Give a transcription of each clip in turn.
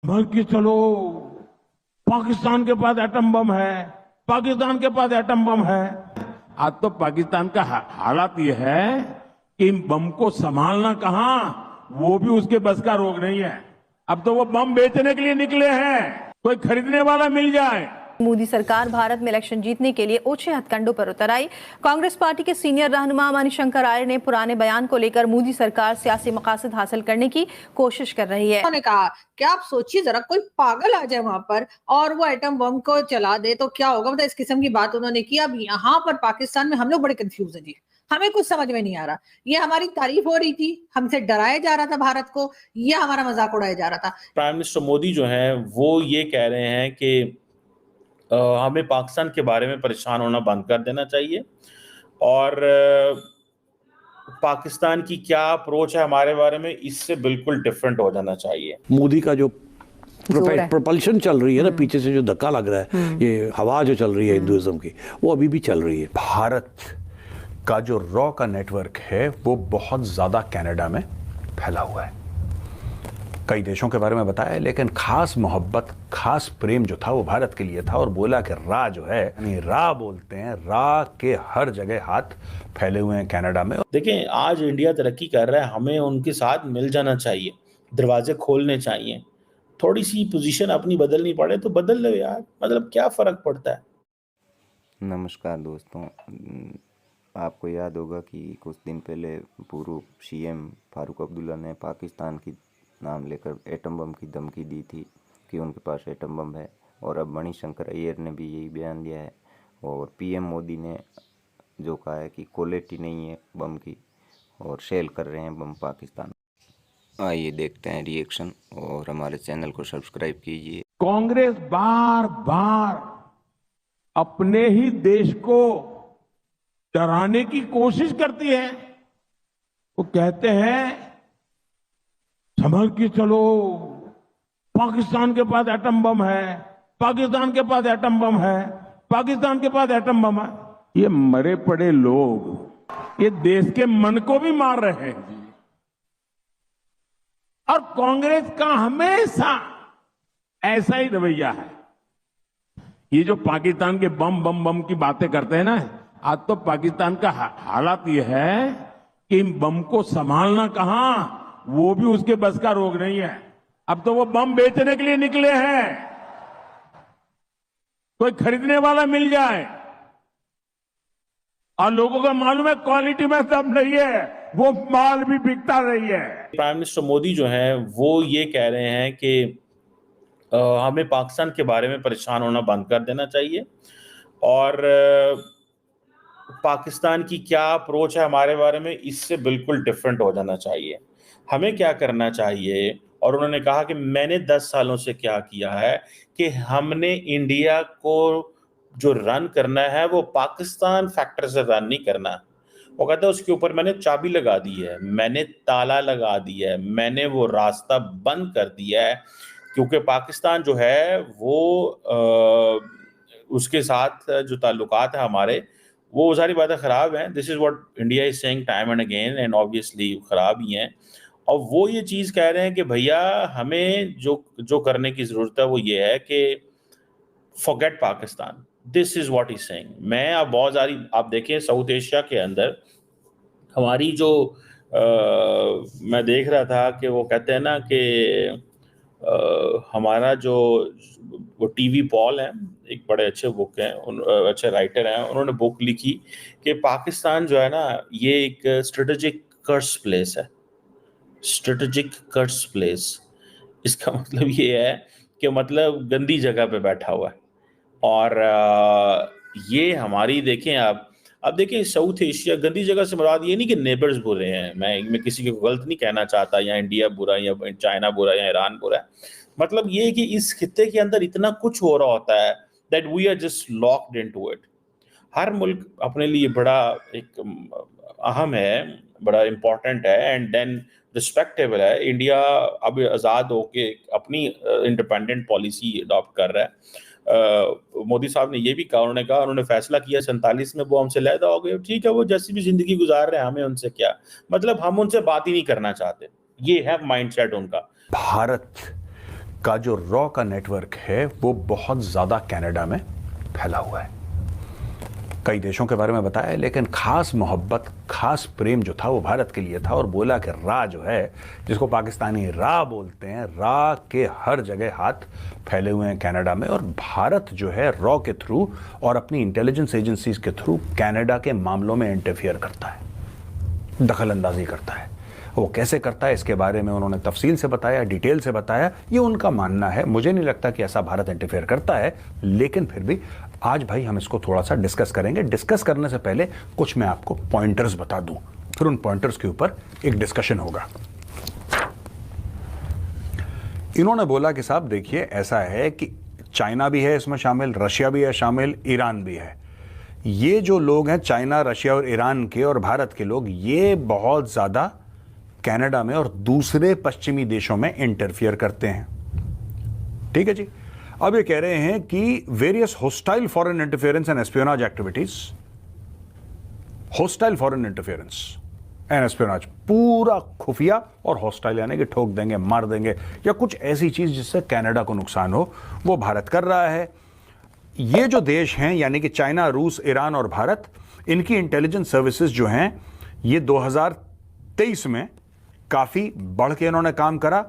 भर के चलो, पाकिस्तान के पास एटम बम है, पाकिस्तान के पास एटम बम है। आज तो पाकिस्तान का हालात ये है कि इन बम को संभालना कहां, वो भी उसके बस का रोग नहीं है। अब तो वो बम बेचने के लिए निकले हैं, कोई खरीदने वाला मिल जाए। मोदी सरकार भारत में इलेक्शन जीतने के लिए ओछे हथकंडों पर उतर आई। कांग्रेस पार्टी के सीनियर रहनुमा मणिशंकर आर्य ने पुराने बयान को लेकर मोदी सरकार सियासी मकासद हासिल करने की कोशिश कर रही है। उन्होंने कहा कि आप सोचिए जरा, कोई पागल आ जाए वहां पर और वो एटम बम को चला दे तो क्या होगा। मतलब इस किस्म की बात उन्होंने की। अब यहाँ पर पाकिस्तान में हम लोग बड़े कंफ्यूज हैं जी, हमें कुछ समझ में नहीं आ रहा। ये हमारी तारीफ हो रही थी, हमसे डराया जा रहा था भारत को, ये हमारा मजाक उड़ाया जा रहा था। प्राइम मिनिस्टर मोदी जो हैं वो ये कह रहे हैं कि हमें पाकिस्तान के बारे में परेशान होना बंद कर देना चाहिए और पाकिस्तान की क्या अप्रोच है हमारे बारे में, इससे बिल्कुल डिफरेंट हो जाना चाहिए। मोदी का जो प्रोपल्शन चल रही है ना, पीछे से जो धक्का लग रहा है, ये हवा जो चल रही है हिंदुइज्म की, वो अभी भी चल रही है। भारत का जो रॉ का नेटवर्क है वो बहुत ज़्यादा कनाडा में फैला हुआ है। कई देशों के बारे में बताया, लेकिन खास मोहब्बत, खास प्रेम जो था वो भारत के लिए था। और बोला कि रा जो है, यानी रा बोलते हैं, रा के हर जगह हाथ फैले हुए हैं कनाडा में। देखें, आज इंडिया तरक्की कर रहा है, हमें उनके साथ मिल जाना चाहिए, दरवाजे खोलने चाहिए। थोड़ी सी पोजीशन अपनी बदलनी पड़े तो बदल लो यार, मतलब क्या फ़र्क पड़ता है। नमस्कार दोस्तों, आपको याद होगा कि कुछ दिन पहले पूर्व सीएम फारूक अब्दुल्ला ने पाकिस्तान की नाम लेकर एटम बम की धमकी दी थी कि उनके पास एटम बम है। और अब मणिशंकर अय्यर ने भी यही बयान दिया है। और पीएम मोदी ने जो कहा है कि क्वालिटी नहीं है बम की और सेल कर रहे हैं बम पाकिस्तान। आइए देखते हैं रिएक्शन, और हमारे चैनल को सब्सक्राइब कीजिए। कांग्रेस बार बार अपने ही देश को डराने की कोशिश करती है। वो कहते हैं संभल के चलो, पाकिस्तान के पास एटम बम है, पाकिस्तान के पास एटम बम है, पाकिस्तान के पास एटम बम है। ये मरे पड़े लोग ये देश के मन को भी मार रहे हैं जी। और कांग्रेस का हमेशा ऐसा ही रवैया है। ये जो पाकिस्तान के बम बम बम की बातें करते हैं ना, आज तो पाकिस्तान का हालात ये है कि इन बम को संभालना कहां, वो भी उसके बस का रोग नहीं है। अब तो वो बम बेचने के लिए निकले हैं, कोई खरीदने वाला मिल जाए। और लोगों को मालूम है क्वालिटी में दम नहीं है, वो माल भी बिकता नहीं है। प्राइम मिनिस्टर मोदी जो हैं वो ये कह रहे हैं कि हमें पाकिस्तान के बारे में परेशान होना बंद कर देना चाहिए और पाकिस्तान की क्या अप्रोच है हमारे बारे में, इससे बिल्कुल डिफरेंट हो जाना चाहिए। हमें क्या करना चाहिए, और उन्होंने कहा कि मैंने 10 सालों से क्या किया है कि हमने इंडिया को जो रन करना है वो पाकिस्तान फैक्टर से रन नहीं करना। वो कहता है उसके ऊपर मैंने चाबी लगा दी है, मैंने ताला लगा दिया है, मैंने वो रास्ता बंद कर दिया है, क्योंकि पाकिस्तान जो है वो उसके साथ जो ताल्लुकात है हमारे, वो सारी बातें ख़राब हैं। This is what India is saying time and again, and obviously ख़राब ही हैं। और वो ये चीज़ कह रहे हैं कि भैया हमें जो करने की ज़रूरत है वो ये है कि forget Pakistan. This is what he saying. मैं अब बहुत सारी आप देखें साउथ एशिया के अंदर हमारी जो मैं देख रहा था कि वो कहते हैं ना कि हमारा जो वो टीवी पॉल है, एक बड़े अच्छे बुक हैं, अच्छे राइटर हैं, उन्होंने बुक लिखी कि पाकिस्तान जो है ना ये एक स्ट्रेटेजिक कर्स प्लेस है। स्ट्रेटेजिक कर्स प्लेस, इसका मतलब ये है कि मतलब गंदी जगह पे बैठा हुआ है। और ये हमारी देखें आप, अब देखें साउथ एशिया, गंदी जगह से मुराद ये नहीं कि नेबर्स बुरे हैं, मैं किसी को गलत नहीं कहना चाहता, या इंडिया बुरा या चाइना बुरा या ईरान बुरा है। मतलब ये है कि इस खित्ते के अंदर इतना कुछ हो रहा होता है that we are just locked into it. हर मुल्क अपने लिए बड़ा एक अहम है, बड़ा इम्पोर्टेंट है, एंड देन रिस्पेक्टेबल है। इंडिया अब आज़ाद होके अपनी इंडिपेंडेंट पॉलिसी अडॉप्ट कर रहा है। मोदी साहब ने ये भी कहा, उन्होंने कहा, उन्होंने फैसला किया 47 में वो हमसे लहदा हो गए, ठीक है, वो जैसी भी जिंदगी गुजार रहे हैं, हमें उनसे क्या मतलब, हम उनसे बात ही नहीं करना चाहते। ये है माइंडसेट उनका। भारत का जो रॉ का नेटवर्क है वो बहुत ज़्यादा कनाडा में फैला हुआ है। कई देशों के बारे में बताया, लेकिन खास मोहब्बत, खास प्रेम जो था वो भारत के लिए था। और बोला कि रा जो है, जिसको पाकिस्तानी रा बोलते हैं, रा के हर जगह हाथ फैले हुए हैं कनाडा में। और भारत जो है रॉ के थ्रू और अपनी इंटेलिजेंस एजेंसीज के थ्रू कनाडा के मामलों में इंटरफियर करता है, दखल अंदाजी करता है। वो कैसे करता है इसके बारे में उन्होंने तफसील से बताया, डिटेल से बताया। ये उनका मानना है, मुझे नहीं लगता कि ऐसा भारत इंटरफेयर करता है, लेकिन फिर भी आज भाई हम इसको थोड़ा सा डिस्कस करेंगे। डिस्कस करने से पहले कुछ मैं आपको पॉइंटर्स बता दूं, फिर उन पॉइंटर्स के ऊपर एक डिस्कशन होगा। इन्होंने बोला कि साहब देखिए, ऐसा है कि चाइना भी है इसमें शामिल, रशिया भी है शामिल, ईरान भी है। ये जो लोग हैं चाइना, रशिया और ईरान के और भारत के लोग, ये बहुत ज़्यादा कनाडा में और दूसरे पश्चिमी देशों में इंटरफियर करते हैं। ठीक है जी। अब ये कह रहे हैं कि various hostile foreign interference and espionage activities, hostile foreign interference and espionage, पूरा खुफिया और होस्टाइल यानी कि ठोक देंगे, मार देंगे या कुछ ऐसी चीज जिससे कनाडा को नुकसान हो, वो भारत कर रहा है। ये जो देश हैं यानी कि चाइना, रूस, ईरान और भारत, इनकी इंटेलिजेंस सर्विसेज जो हैं ये 2023 में काफी बढ़ के इन्होंने काम करा।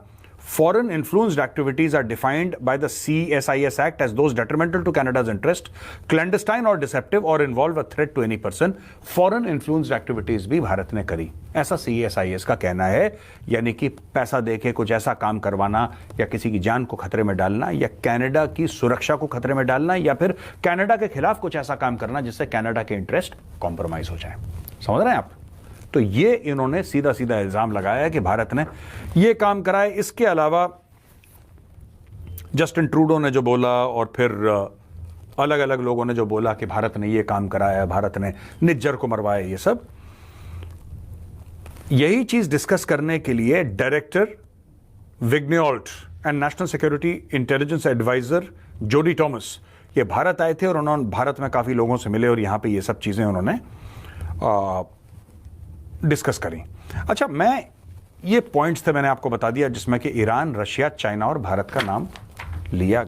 Foreign influenced activities are defined by the CSIS Act as those detrimental to Canada's interest, clandestine or deceptive, or involve a threat to any person. Foreign influenced activities भी भारत ने करी, ऐसा CSIS का कहना है। यानी कि पैसा देके कुछ ऐसा काम करवाना या किसी की जान को खतरे में डालना या कनाडा की सुरक्षा को खतरे में डालना या फिर कनाडा के खिलाफ कुछ ऐसा काम करना जिससे कनाडा के इंटरेस्ट कॉम्प्रोमाइज हो जाए। समझ रहे हैं आप? तो ये इन्होंने सीधा सीधा इल्जाम लगाया कि भारत ने ये काम कराए। इसके अलावा जस्टिन ट्रूडो ने जो बोला और फिर अलग अलग लोगों ने जो बोला कि भारत ने ये काम कराया, भारत ने निज्जर को मरवाया, ये सब, यही चीज डिस्कस करने के लिए director Vigneault and national security intelligence adviser Jody Thomas ये भारत आए थे और उन्होंने भारत में काफी लोगों से मिले और यहां पे ये सब चीजें उन्होंने डिस्कस करी। अच्छा, मैं ये पॉइंट्स थे मैंने आपको बता दिया जिसमें कि ईरान, रशिया, चाइना और भारत का नाम लिया